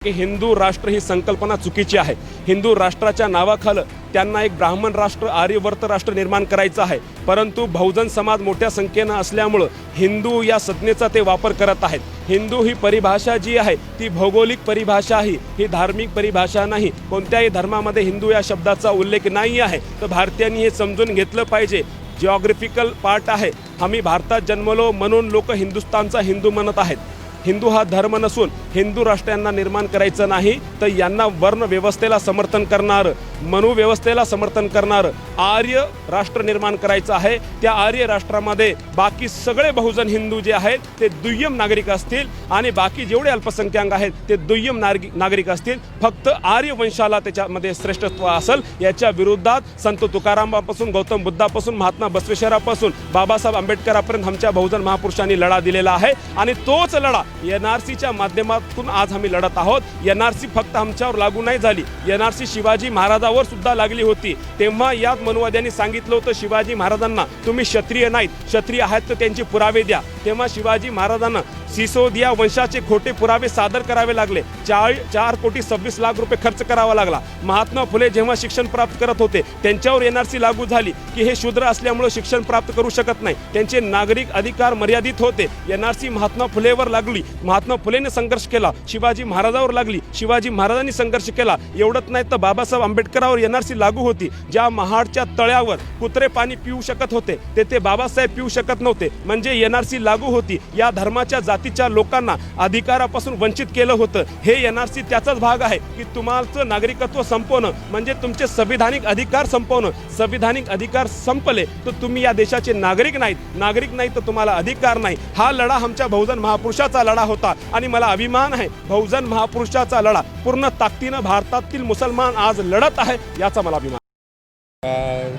की हिंदू राष्ट्र ही संकल्पना चुकीची आहे। हिंदू राष्ट्राच्या नावाखाली त्यांना एक ब्राह्मण राष्ट्र आर्यवर्त राष्ट्र निर्माण करायचं आहे, परंतु बहुजन समाज मोठ्या संख्येने असल्यामुळे हिंदू या संज्ञेचा ते वापर करत आहेत। हिंदू ही परिभाषा जी आहे ती भौगोलिक परिभाषा आहे, ही धार्मिक परिभाषा नाही। कोणत्याही धर्मामध्ये हिंदू या शब्दाचा उल्लेख नाही आहे। तर भारतीयांनी हे समजून घेतलं पाहिजे। जिओग्राफिकल पार्ट आहे, आम्ही भारतात जन्मलो म्हणून लोक हिंदुस्थानचा हिंदू म्हणत आहेत। हिंदू हा धर्म नसून हिंदू राष्ट्रांना निर्माण करायचं नाही, तर यांना वर्ण व्यवस्थेला समर्थन करणार, मनु व्यवस्थेला समर्थन करणार आर्य राष्ट्र निर्माण करायचं आहे। त्या आर्य राष्ट्रामध्ये बाकी सगळे बहुजन हिंदू जे आहेत ते दुय्यम नागरिक असतील आणि बाकी जेवढे अल्पसंख्याक आहेत ते दुय्यम नागरिक असतील। फक्त आर्य वंशाला त्याच्यामध्ये श्रेष्ठत्व असेल, याच्या विरोधात संत तुकारामापासून गौतम बुद्धापासून महात्मा बसवेश्वरापासून बाबासाहेब आंबेडकरांपर्यंत आमच्या बहुजन महापुरुषांनी लढा दिलेला आहे आणि तोच लढा एनआरसीच्या माध्यमातून आज आम्ही लढत आहोत। एनआरसी फक्त आमच्यावर लागू नाही झाली, एनआरसी शिवाजी महाराजांवर सुद्धा लागली होती। तेव्हा याच मनुवाद्यांनी सांगितलं होतं शिवाजी महाराजांना, तुम्ही क्षत्रिय नाहीत, क्षत्रिय आहेत तर त्यांचे पुरावे द्या। तेव्हा शिवाजी महाराजांना सिसोदिया वंशाचे खोटे पुरावे सादर करावे लागले। 4,26,00,000 रुपये खर्च करावा लागला। महात्मा फुले जेव्हा शिक्षण प्राप्त करत होते त्यांच्यावर एनआरसी लागू झाली की हे शूद्र असल्यामुळे शिक्षण प्राप्त करू शकत नाही, त्यांचे नागरिक अधिकार मर्यादित होते। एनआरसी महात्मा फुलेवर लागली, महात्मा फुलेने संघर्ष केला। शिवाजी महाराजांवर लागली, शिवाजी महाराजांनी संघर्ष केला। एवढंच नाही तर बाबासाहेब आंबेडकरांवर एनआरसी लागू होती। ज्या महाडच्या तळ्यावर कुत्रे पाणी पिऊ शकत होते तेथे बाबासाहेब पिऊ शकत नव्हते, म्हणजे एनआरसी लागू होती। या धर्माच्या जातीच्या लोकांना अधिकारापासून वंचित केलं होतं। हे एनआरसी त्याचाच भाग आहे की तुम्हाला नागरिकत्व संपवणं म्हणजे तुमचे संविधानिक अधिकार संपवणं। संविधानिक अधिकार संपले तर तुम्ही या देशाचे नागरिक नाहीत, नागरिक नाही तर तुम्हाला अधिकार नाही। हा लढा आमच्या बहुजन महापुरुषाचा लढा होता आणि मला अभिमान आहे बहुजन महापुरुषाचा लढा पूर्ण ताकदीने भारतातील मुसलमान आज लढत आहे, याचा मला अभिमान।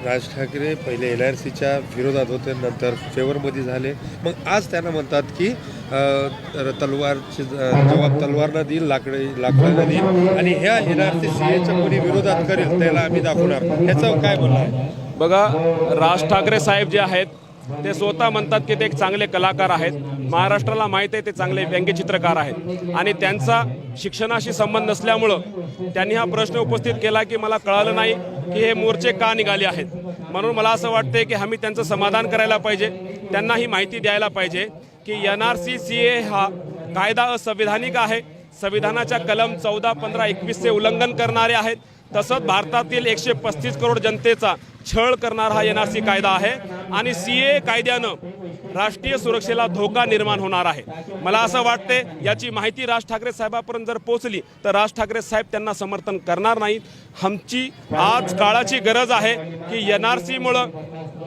राज ठाकरे पहिले एनआरसीच्या विरोधात होते, नंतर फेवरमध्ये झाले। मग आज त्यांना म्हणतात की तलवारची जबाब तलवारनं देईल, लाकडानं देईल आणि ह्या एनआरसी सीएच्या कोणी विरोधात करेल त्याला आम्ही दाखवणार। ह्याचं काय बोलणं आहे? बघा, राज ठाकरे साहेब जे आहेत ते स्वतः म्हणतात की ते एक चांगले कलाकार आहेत। महाराष्ट्राला माहीत आहे ते चांगले व्यंग्यचित्रकार आहेत आणि त्यांचा शिक्षणाशी संबंध नसल्यामुळं त्यांनी हा प्रश्न उपस्थित केला की मला कळालं नाही की हे मोर्चे का निघाले आहेत। म्हणून मला असं वाटते की आम्ही त्यांचं समाधान करायला पाहिजे, त्यांना ही माहिती द्यायला पाहिजे की एनआरसी सीए हा कायदा असंविधानिक आहे। संविधानाच्या कलम 14, 15, 21 चे उल्लंघन करणारे आहेत। तसंच भारतातील 135 करोड जनतेचा छळ करणारा हा एनआरसी कायदा आहे आणि सीए कायद्यानं राष्ट्रीय सुरक्षेला धोका निर्माण होणार आहे। मला असं वाटते याची माहिती राज ठाकरे साहेबांपर्यंत जर पोहोचली तर राज ठाकरे साहेब त्यांना समर्थन करणार नाहीत। आमची आज काळाची गरज आहे की एनआरसीमुळं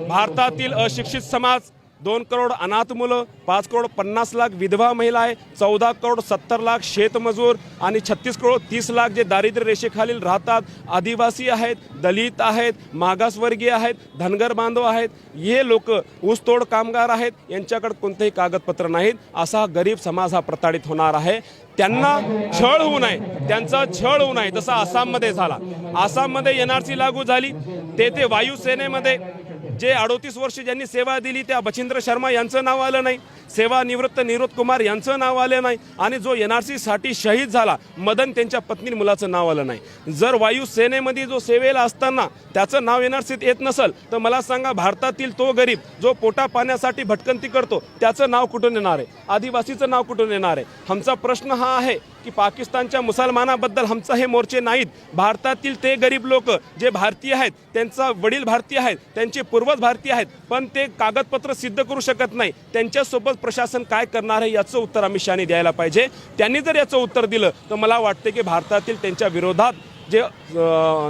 भारतातील अशिक्षित समाज, 2 करोड अनाथ मुलं, 5,50,00,000 विधवा महिला आहे, 14,70,00,000 शेतमजूर आणि 36,30,00,000 जे दारिद्र्य रेषेखालील राहतात, आदिवासी आहेत, दलित आहेत, मागासवर्गीय आहेत, धनगर बांधव आहेत, हे लोक ऊसतोड कामगार आहेत, यांच्याकडे कोणतेही कागदपत्र नाहीत। असा गरीब समाज हा प्रताडित होणार आहे। त्यांना छळ होऊ नये, त्यांचा छळ होऊ नये। जसा आसाममध्ये झाला, आसाममध्ये एनआरसी लागू झाली, तेथे वायुसेनेमध्ये जे 38 वर्ष ज्यांनी सेवा दिली त्या बचिंद्र शर्मा यांचं नाव आलं नाही, सेवानिवृत्त निरोध कुमार यांचं नाव आलं नाही आणि जो एनआरसी साठी शहीद झाला मदन त्यांच्या पत्नी मुलाचं नाव आलं नाही। जर वायुसेनेमध्ये जो सेवेला असताना त्याचं नाव एनआरसीत येत नसेल तर मला सांगा भारतातील तो गरीब जो पोटा पाण्यासाठी भटकंती करतो त्याचं नाव कुठून येणार आहे, आदिवासीचं नाव कुठून येणार आहे? आमचा प्रश्न हा आहे की पाकिस्तानच्या मुसलमानाबद्दल आमचा हे मोर्चे नाहीत। भारतातील ते गरीब लोक जे भारतीय आहेत, त्यांचा वडील भारतीय आहेत, त्यांचे पूर्वज भारतीय आहेत, पण ते कागदपत्र सिद्ध करू शकत नाही, त्यांच्यासोबत प्रशासन काय करणार आहे याचं उत्तर अमित शहानी द्यायला पाहिजे। त्यांनी जर याचं उत्तर दिलं तर मला वाटते की भारतातील त्यांच्या विरोधात जे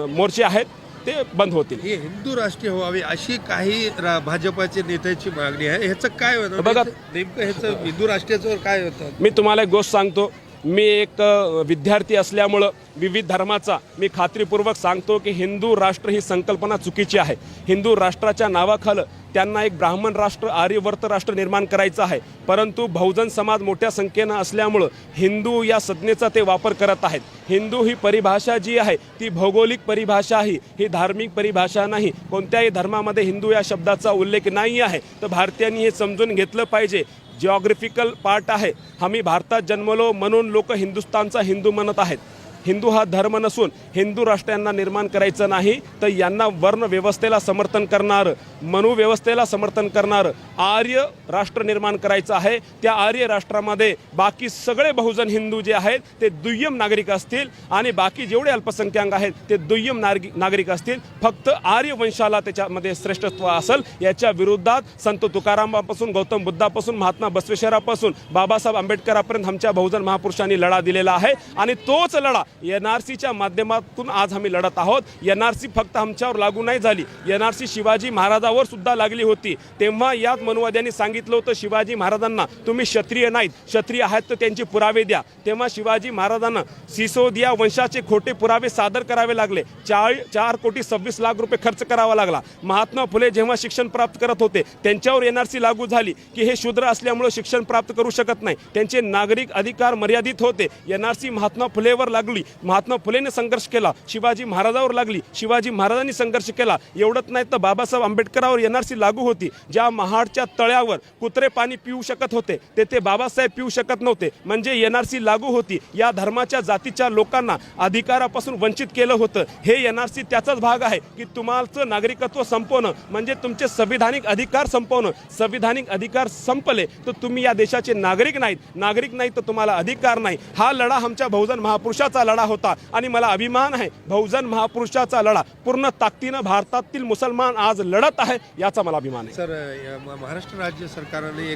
मोर्चे आहेत ते बंद होतील। हे हिंदू राष्ट्रीय व्हावे अशी काही भाजपाचे नेत्याची मागणी आहे, ह्याचं काय होतं? बघा, नेमकं ह्याचं हिंदू राष्ट्रीयाचं काय होतं? मी तुम्हाला एक गोष्ट सांगतो, मी एक विद्यार्थी असल्यामुळं विविध धर्माचा मी खात्रीपूर्वक सांगतो की हिंदू राष्ट्र ही संकल्पना चुकीची आहे। हिंदू राष्ट्राच्या नावाखाली त्यांना एक ब्राह्मण राष्ट्र आर्यवर्त राष्ट्र निर्माण करायचं आहे, परंतु बहुजन समाज मोठ्या संख्येने असल्यामुळे हिंदू या संज्ञेचा ते वापर करत आहेत। हिंदू ही परिभाषा जी आहे ती भौगोलिक परिभाषा आहे, ही धार्मिक परिभाषा नाही। कोणत्याही धर्मामध्ये हिंदू या शब्दाचा उल्लेख नाही आहे। तर भारतीयांनी हे समजून घेतलं पाहिजे जिओग्राफिकल पार्ट आहे. आम्ही भारतात जन्मलो म्हणून लोक हिंदुस्थानचा हिंदू म्हणत आहेत. हिंदू हा धर्म नसून हिंदू राष्ट्र यांना निर्माण करायचं नाही, तर यांना वर्ण व्यवस्थेला समर्थन करणारं, मनुव्यवस्थेला समर्थन करणारं आर्य राष्ट्र निर्माण करायचं आहे. त्या आर्य राष्ट्रामध्ये बाकी सगळे बहुजन हिंदू जे आहेत ते दुय्यम नागरिक असतील आणि बाकी जेवढे अल्पसंख्याक आहेत ते दुय्यम नागरिक असतील. फक्त आर्य वंशाला त्याच्यामध्ये श्रेष्ठत्व असेल. याच्या विरोधात संत तुकारामापासून गौतम बुद्धापासून महात्मा बसवेश्वरापासून बाबासाहेब आंबेडकरांपर्यंत आमच्या बहुजन महापुरुषांनी लढा दिलेला आहे आणि तोच लढा NRCच्या माध्यमातून आज आम्ही लढत आहोत. NRC फक्त आमच्यावर लागू नाही झाली, NRC शिवाजी महाराजावर सुद्धा लागली होती. तेव्हा याच मनुवाद्यांनी सांगितलं होतं शिवाजी महाराजांना, तुम्ही क्षत्रिय नाहीत, क्षत्रिय आहात तर त्यांचे पुरावे द्या. तेव्हा शिवाजी महाराजांना सिसोदिया वंशाचे खोटे पुरावे सादर करावे लागले. 4,26,00,000 रुपये खर्च करावा लागला. महात्मा फुले जेव्हा शिक्षण प्राप्त करत होते त्यांच्यावर NRC लागू झाली की हे शूद्र असल्यामुळे शिक्षण प्राप्त करू शकत नाही, त्यांचे नागरिक अधिकार मर्यादित होते. NRC महात्मा फुलेवर लागली, महात्मा फुलेने संघर्ष केला. शिवाजी महाराजावर लागली, शिवाजी महाराजांनी संघर्ष केला. एवढंच नाही तर बाबासाहेब आंबेडकरावर NRC लागू होती. ज्या महाडच्या तळ्यावर कुत्रे पाणी पिऊ शकत होते ते बाबासाहेब पिऊ शकत नव्हते, म्हणजे NRC लागू होती. या धर्माच्या जातीच्या लोकांना अधिकारापासून वंचित केलं होतं. हे NRC त्याचाच भाग आहे की तुम्हाचं नागरिकत्व संपवणं म्हणजे तुमचे संविधानिक अधिकार संपवणं. संविधानिक अधिकार संपले तर तुम्ही या देशाचे नागरिक नाहीत, नागरिक नाही तर तुम्हाला अधिकार नाही. हा लढा आमच्या बहुजन महापुरुषाचा लढा होता आणि मला अभिमान आहे बहुजन महापुरुषाचा लढा पूर्ण ताकदीनं भारतातील मुसलमान आज लढत आहे, याचा मला अभिमान आहे. सर, महाराष्ट्र राज्य सरकारने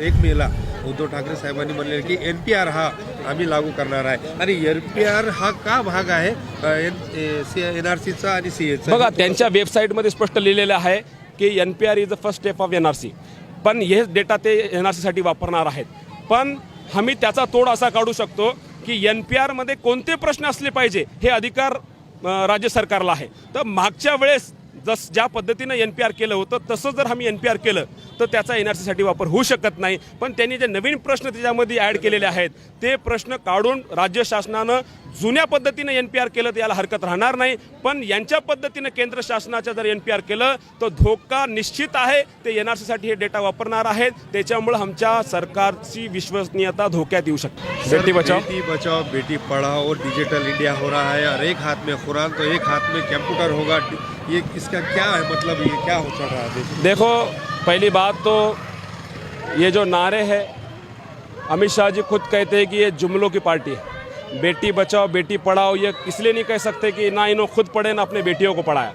एक मेला उद्धव ठाकरे साहेबांनी म्हणले की NPR हा आम्ही लागू करणार आहे आणि NPR हा का भाग आहे NRCचा आणि CAचा? बघा, त्यांच्या वेबसाईटमध्ये स्पष्ट लिहिलेलं आहे की NPR is the first step of NRC. पण हेच डेटा ते NRCसाठी वापरणार आहेत. पण आम्ही त्याचा तोड असा काढू शकतो की NPR मध्ये कोणते प्रश्न असले पाहिजे हे अधिकार राज्य सरकारला आहे. तर मागच्या वेळेस ज्या पद्धतीनं NPR केलं होतं तसं जर आम्ही NPR केलं तर त्याचा NRCसाठी वापर होऊ शकत नाही. पण त्यांनी जे नवीन प्रश्न त्याच्यामध्ये ॲड केलेले आहेत ते प्रश्न काढून राज्य शासनानं जुन्या पद्धतीनं NPR केलं तर याला हरकत राहणार नाही. पण यांच्या पद्धतीनं केंद्र शासनाच्या जर NPR केलं तर धोका निश्चित आहे. ते NRCसाठी हे डेटा वापरणार आहेत. त्याच्यामुळे आमच्या सरकारची विश्वसनीयता धोक्यात येऊ शकते. बेटी बचाओ बेटी पढ़ाओ डिजिटल इंडिया हो रहा है और एक हाथ में कुरान तो एक हाथ में कंप्यूटर होगा. ये इसका क्या है मतलब, ये क्या हो चल रहा है? देखो, पहली बात तो ये जो नारे हैं अमित शाह जी खुद कहते हैं कि ये जुमलों की पार्टी है. बेटी बचाओ बेटी पढ़ाओ ये इसलिए नहीं कह सकते कि ना इन्होंने खुद पढ़े ना अपने बेटियों को पढ़ाया,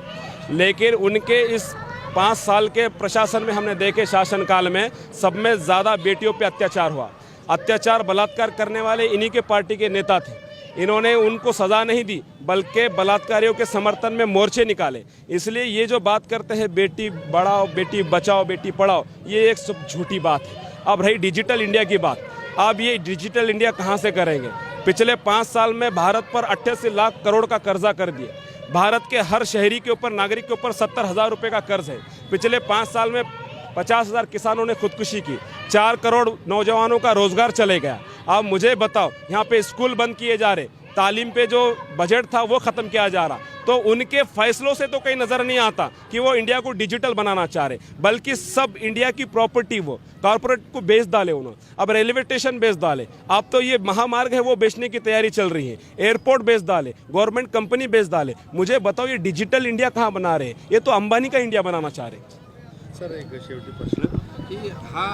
लेकिन उनके इस 5 साल के प्रशासन में हमने देखे शासनकाल में सब में ज़्यादा बेटियों पे अत्याचार हुआ. अत्याचार बलात्कार करने वाले इन्हीं के पार्टी के नेता थे. इन्होंने उनको सज़ा नहीं दी बल्कि बलात्कारियों के समर्थन में मोर्चे निकाले. इसलिए ये जो बात करते हैं बेटी बढ़ाओ बेटी बचाओ बेटी पढ़ाओ, ये एक सब झूठी बात है. अब रही डिजिटल इंडिया की बात, अब ये डिजिटल इंडिया कहाँ से करेंगे? पिछले 5 साल में भारत पर 88 लाख करोड़ का कर्जा कर दिया. भारत के हर शहरी के ऊपर, नागरिक के ऊपर 70,000 रुपये का कर्ज है. पिछले 5 साल में 50,000 किसानों ने खुदकुशी की, 4 करोड़ नौजवानों का रोजगार चले गया. आप मुझे बताओ, यहाँ पे स्कूल बंद किए जा रहे, तालीम पे जो बजट था वो ख़त्म किया जा रहा. तो उनके फैसलों से तो कहीं नज़र नहीं आता कि वो इंडिया को डिजिटल बनाना चाह रहे, बल्कि सब इंडिया की प्रॉपर्टी वो कॉर्पोरेट को बेच डाले उन्होंने. अब रेलवे स्टेशन बेच डाले, अब तो ये महामार्ग है वो बेचने की तैयारी चल रही है, एयरपोर्ट बेच डाले, गवर्नमेंट कंपनी बेच डाले. मुझे बताओ ये डिजिटल इंडिया कहाँ बना रहे? ये तो अंबानी का इंडिया बनाना चाह रहे. सर, एक शेवटी प्रश्न की हा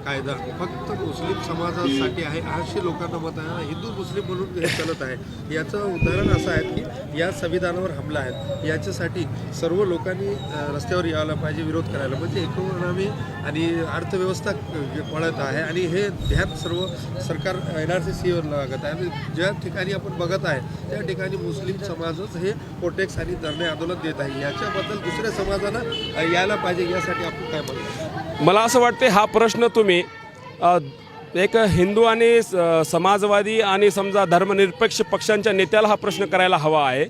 कायदा फक्त मुस्लिम समाजासाठी आहे अशी लोकांना मत आहे. हिंदू मुस्लिम म्हणून हे चालत आहे. याचं उदाहरण असं आहे की या संविधानावर हमला आहे, याच्यासाठी सर्व लोकांनी रस्त्यावर यायला पाहिजे, विरोध करायला. म्हणजे इकॉनॉमी आणि अर्थव्यवस्था पळत आहे आणि हे ध्यान सर्व सरकार NRCवर लागत आहे. आणि ज्या ठिकाणी आपण बघत आहे त्या ठिकाणी मुस्लिम समाजच हे प्रोटेक्स आणि धरणे आंदोलन देत आहे. याच्याबद्दल दुसऱ्या समाजानं यायला पाहिजे, यासाठी आपण काय म्हणतो? मला असं वाटते हा प्रश्न तुम्ही एक हिंदू आणि समाजवादी आणि समजा धर्मनिरपेक्ष पक्षांच्या नेत्याला हा प्रश्न करायला हवा आहे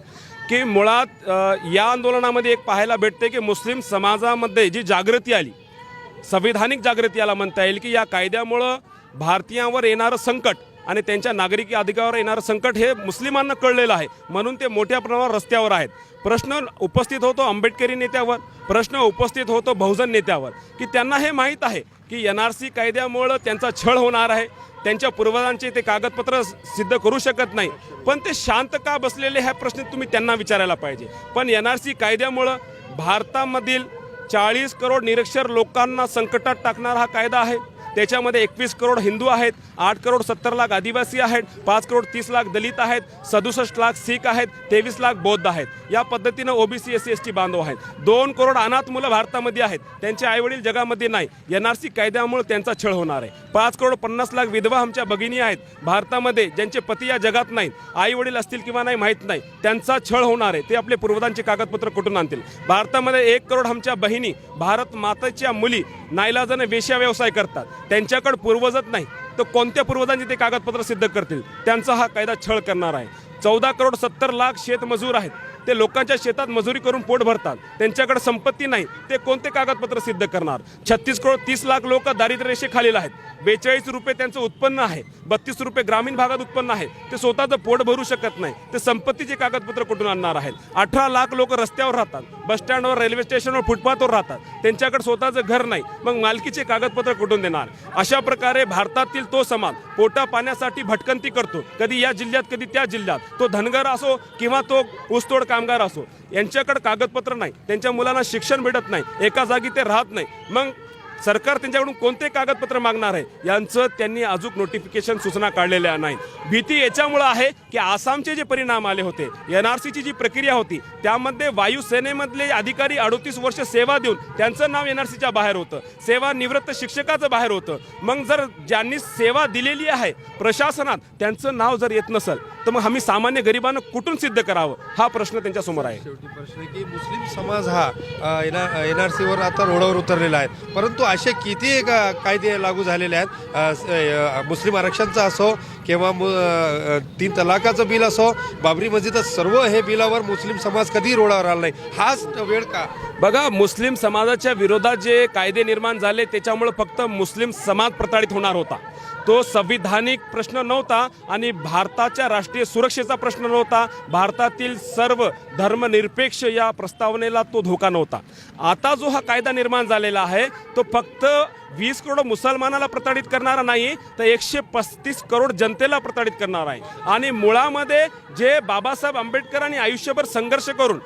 की मुळात या आंदोलनामध्ये एक पाहायला भेटते की मुस्लिम समाजामध्ये जी जागृती आली, संविधानिक जागृती याला म्हणता येईल की या कायद्यामुळं भारतीयांवर येणारं संकट आणि त्यांच्या नागरिकी अधिकारावर येणारं संकट हे मुस्लिमांना कळलेलं आहे, म्हणून ते मोठ्या प्रमाणावर रस्त्यावर आहेत. प्रश्न उपस्थित होतो आंबेडकरी नेत्यावर, प्रश्न उपस्थित होतो बहुजन नेत्यावर की त्यांना हे माहीत आहे की NRC कायद्यामुळं त्यांचा छळ होणार आहे, त्यांच्या पूर्वजांचे ते कागदपत्र सिद्ध करू शकत नाही, पण ते शांत का बसलेले हा प्रश्न तुम्ही त्यांना विचारायला पाहिजे. पण NRC कायद्यामुळं भारतामधील 40 करोड निरक्षर लोकांना संकटात टाकणारा हा कायदा आहे. त्याच्यामध्ये 21 करोड हिंदू आहेत, 8 करोड 70 लाख आदिवासी आहेत, 5 करोड 30 लाख दलित आहेत, 67 लाख शीख आहेत, 23 लाख बौद्ध आहेत. या पद्धतीनं OBC SC ST बांधव आहेत. 2 करोड अनाथ मुलं भारतामध्ये आहेत, त्यांचे आईवडील जगामध्ये नाही. NRC कायद्यामुळे त्यांचा छळ होणार आहे. 5 करोड 50 लाख विधवा आमच्या भगिनी आहेत भारतामध्ये, ज्यांचे पती या जगात नाहीत, आईवडील असतील किंवा नाही माहीत नाही, त्यांचा छळ होणार आहे. ते आपले पूर्वजांचे कागदपत्र कुठून आणतील. भारतामध्ये 1 करोड आमच्या बहिणी, भारत मातेच्या मुली नाईलाजाने वेश्या व्यवसाय करतात, त्यांच्याकडे पूर्वजच नाही, तर कोणत्या पूर्वजांचे ते कागदपत्र सिद्ध करतील. त्यांचा हा कायदा छळ करणार आहे. 14 करोड 70 लाख शेतमजूर आहेत, ते लोकांच्या शेतात मजुरी करून पोट भरतात, त्यांच्याकडे संपत्ती नाही, ते कोणते कागदपत्र सिद्ध करणार. 36 करोड 30 लाख लोक दारिद्र्य रेषेखालील आहेत, 42 रुपये त्यांचं उत्पन्न आहे, 32 रुपये ग्रामीण भागात उत्पन्न आहे, ते स्वतःचं पोट भरू शकत नाही, ते संपत्तीचे कागदपत्र कुठून आणणार आहेत. 18 लाख लोक रस्त्यावर राहतात, बसस्टँडवर, रेल्वे स्टेशनवर, फुटपाथवर राहतात, त्यांच्याकडे स्वतःचं घर नाही, मग मालकीचे कागदपत्र कुठून देणार. अशा प्रकारे भारतातील तो समाज पोटा पाण्यासाठी भटकंती करतो, कधी या जिल्ह्यात कधी त्या जिल्ह्यात, तो धनगर असो किंवा तो ऊसतोड कामगार असो, यांच्याकडे कागदपत्र नाही, त्यांच्या मुलांना शिक्षण भेटत नाही, एका जागी ते राहत नाही, मग सरकार त्यांच्याकडून कोणते कागदपत्र मागणार आहे. यांचं त्यांनी अजून नोटिफिकेशन सूचना काढलेल्या नाही. भीती याच्यामुळं आहे की आसामचे जे परिणाम आले होते, NRCची जी प्रक्रिया होती, त्यामध्ये वायुसेनेमधले अधिकारी 38 वर्ष सेवा देऊन त्यांचं नाव NRCच्या बाहेर होतं, सेवानिवृत्त शिक्षकाचं बाहेर होतं. मग जर ज्यांनी सेवा दिलेली आहे प्रशासनात त्यांचं नाव जर येत नसेल, तर मग आम्ही सामान्य गरिबांना कुठून सिद्ध करावं, हा प्रश्न त्यांच्यासमोर आहे. शेवटी प्रश्न की मुस्लिम समाज हा NRCवर आता रोडावर उतरलेला आहे, परंतु असे किती कायदे लागू झालेले आहेत, मुस्लिम आरक्षणचा असो किंवा 3 तलाकाचं बिल असो, बाबरी मस्जिद, सर्व हे बिलावर मुस्लिम समाज कधी रोडावर आला नाही. हाच वेळ का? बघा, मुस्लिम समाजाच्या विरोधात जे कायदे निर्माण झाले त्याच्यामुळे फक्त मुस्लिम समाज प्रताडित होणार होता. तो संविधानिक प्रश्न नव्हता आणि भारताच्या राष्ट्रीय सुरक्षेचा प्रश्न नव्हता. भारतातील सर्व धर्मनिरपेक्ष या प्रस्तावनेला तो धोका नव्हता. आता जो हा कायदा निर्माण झालेला आहे तो फक्त 20 करोड मुसलमानाला प्रताडित करणारा नाही, तर 135 करोड जनतेला प्रताडित करणार आहे. आणि मुळामध्ये जे बाबासाहेब आंबेडकरांनी आयुष्यभर संघर्ष करून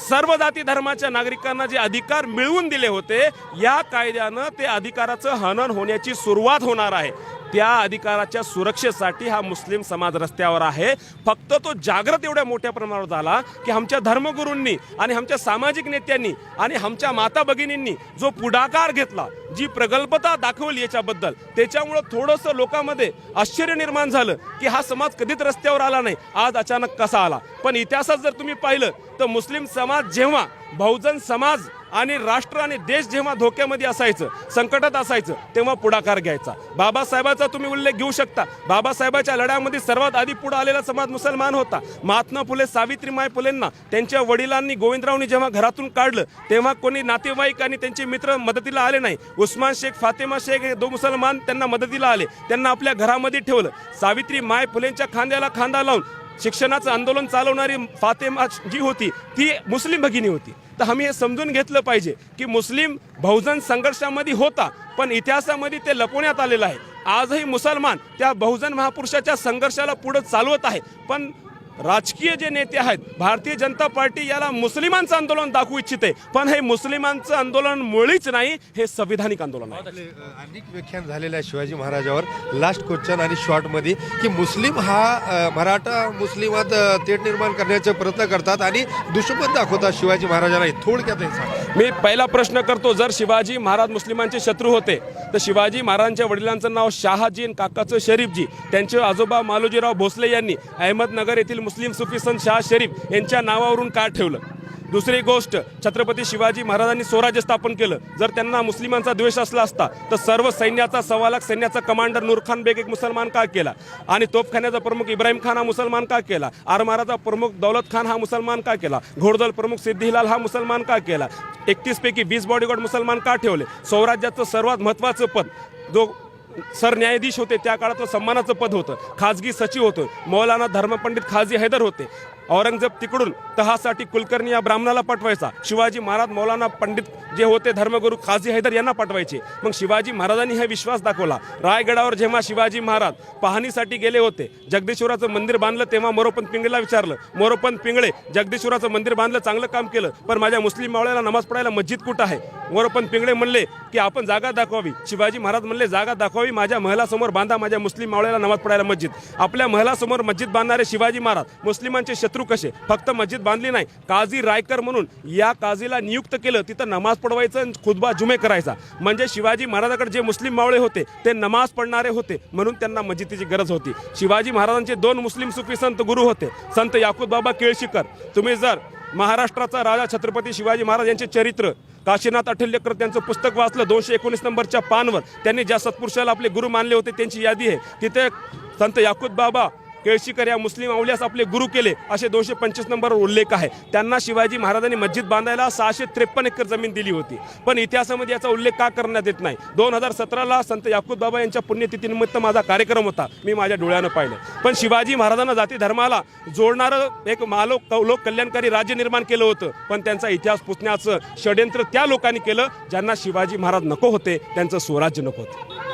सर्व जाती धर्माच्या नागरिकांना जे अधिकार मिळवून दिले होते, या कायद्यानं ते अधिकाराचं हनन होण्याची सुरुवात होणार आहे. त्या अधिकाराच्या सुरक्षेसाठी हा मुस्लिम समाज रस्त्यावर आहे. फक्त तो जागृत एवढ्या मोठ्या प्रमाणावर झाला की आमच्या धर्मगुरूंनी आणि आमच्या सामाजिक नेत्यांनी आणि आमच्या माता भगिनींनी जो पुढाकार घेतला, जी प्रगल्भता दाखवली याच्याबद्दल, त्याच्यामुळं थोडंसं लोकांमध्ये आश्चर्य निर्माण झालं की हा समाज कधीच रस्त्यावर आला नाही, आज अचानक कसा आला. पण इतिहासात जर तुम्ही पाहिलं तर मुस्लिम समाज जेव्हा बहुजन समाज आणि राष्ट्र आणि देश जेव्हा धोक्यामध्ये असायचं, संकटात असायचं, तेव्हा पुढाकार घ्यायचा. बाबासाहेबाचा तुम्ही उल्लेख घेऊ शकता. बाबासाहेबाच्या लढ्यामध्ये सर्वात आधी पुढे आलेला समाज मुसलमान होता. महात्मा फुले, सावित्रीमाई फुलेंना त्यांच्या वडिलांनी, गोविंदरावनी जेव्हा घरातून काढलं, तेव्हा कोणी नातेवाईक आणि त्यांचे मित्र मदतीला आले नाही. उस्मान शेख, फातेमा शेख हे 2 मुसलमान त्यांना मदतीला आले, त्यांना आपल्या घरामध्ये ठेवलं. सावित्रीमाई फुलेंच्या खांद्याला खांदा लावून शिक्षणाचं आंदोलन चालवणारी फातेमा जी होती ती मुस्लिम भगिनी होती. तर आम्ही हे समजून घेतलं पाहिजे की मुस्लिम बहुजन संघर्षामध्ये होता, पण इतिहासामध्ये ते लपवण्यात आलेलं आहे. आजही मुसलमान त्या बहुजन महापुरुषाच्या संघर्षाला पुढे चालवत आहे. पण राजकीय जे नेते आहेत, भारतीय जनता पार्टी याला मुस्लिमांचं आंदोलन दाखवू इच्छिते, पण हे मुस्लिमांचं आंदोलन मुळीच नाही, हे संविधानिक आंदोलन आहे. अनेक व्याख्यान झालेलं आहे शिवाजी महाराजावर. लास्ट क्वेश्चन आणि शॉर्टमध्ये की मुस्लिम हा मराठा मुस्लिमात तेढ निर्माण करण्याचे प्रयत्न करतात आणि दुश्मन दाखवतात शिवाजी महाराजांना. थोडक्यात हे सांगा. मी पहिला प्रश्न करतो, जर शिवाजी महाराज मुस्लिमांचे शत्रू होते तर शिवाजी महाराजांच्या वडिलांचं नाव शहाजी आणि काकाचं शरीफजी, त्यांचे आजोबा मालोजीराव भोसले यांनी अहमदनगर येथील मुस्लिम सुफी संत शाह शरीफ यांच्या नावावरून का ठेवलं. दुसरी गोष्ट, छत्रपती शिवाजी महाराजांनी स्वराज्य स्थापन केलं. जर त्यांना मुस्लिमांचा द्वेष असला असता तर सर्व सैन्याचा 1.25 लाख सैन्याचा कमांडर नूरखान बेग एक मुसलमान का केला, आणि तोफखान्याचा प्रमुख इब्राहिम खान हा मुसलमान का केला, आरमाराचा प्रमुख दौलत खान हा मुसलमान का केला, घोडदल प्रमुख सिद्धी हिलाल हा मुसलमान का केला, 31 पैकी 20 बॉडीगार्ड मुसलमान का ठेवले, स्वराज्याचं सर्वात महत्त्वाचं पद जो सरन्यायाधीश होते त्या काळात सन्मानाचं पद होतं, खाजगी सचिव होतं, मौलाना धर्मपंडित खाजी हैदर होते, औरंगजेब तिकडून तहासाठी कुलकर्णी या ब्राह्मणाला पाठवायचा, शिवाजी महाराज मौलाना पंडित जे होते धर्मगुरू खाजी हैदर यांना पाठवायचे. मग शिवाजी महाराजांनी हे विश्वास दाखवला. रायगडावर जेव्हा शिवाजी महाराज पाहणीसाठी गेले होते, जगदीश्वराचं मंदिर बांधलं, तेव्हा मोरोपंत पिंगळेला विचारलं, मोरोपंत पिंगळे जगदीश्वराचं मंदिर बांधलं, चांगलं काम केलं, पण माझ्या मुस्लिम मावळ्याला नमाज पडायला मस्जिद कुठं आहे? मोरोपंत पिंगळे म्हणले की आपण जागा दाखवावी. शिवाजी महाराज म्हणले जागा दाखवावी, माझ्या महलासमोर बांधा माझ्या मुस्लिम मावळ्याला नमाज पडायला मस्जिद. आपल्या महलासमोर मस्जिद बांधणारे शिवाजी महाराज मुस्लिमांचे शत्रू कसे? फक्त मस्जिद बांधली नाही, काझी रायकर म्हणून या काझीला नियुक्त केलं, तिथं नमाज पडवायचं आणि खुतबा जुमे करायचा. म्हणजे शिवाजी महाराजांकडे जे मुस्लिम मावळे होते ते नमाज पडणारे होते, म्हणून त्यांना मस्जिदीची गरज होती. शिवाजी महाराजांचे 2 मुस्लिम सुफी संत गुरु होते, संत याकूब बाबा केळशीकर. तुम्ही जर महाराष्ट्राचा राजा छत्रपती शिवाजी महाराज यांचे चरित्र काशीनाथ अठल्यकर त्यांचं पुस्तक वाचलं, 219 नंबरच्या पानवर त्यांनी ज्या सत्पुरुषाला आपले गुरु मानले होते त्यांची यादी आहे. तिथे संत याकूब बाबा केळशीकर या मुस्लिम अवलियास आपले गुरु केले असे 225 नंबरवर उल्लेख आहे. त्यांना शिवाजी महाराजांनी मस्जिद बांधायला 653 एकर जमीन दिली होती, पण इतिहासामध्ये याचा उल्लेख का करण्यात येत नाही? 2017ला संत याकूब बाबा यांच्या पुण्यतिथीनिमित्त माझा कार्यक्रम होता, मी माझ्या डोळ्यानं पाहिलं. पण शिवाजी महाराजांना जाती धर्माला जोडणारं एक लोक कल्याणकारी राज्य निर्माण केलं होतं, पण त्यांचा इतिहास पुसण्याचं षड्यंत्र त्या लोकांनी केलं ज्यांना शिवाजी महाराज नको होते, त्यांचं स्वराज्य नको होतं.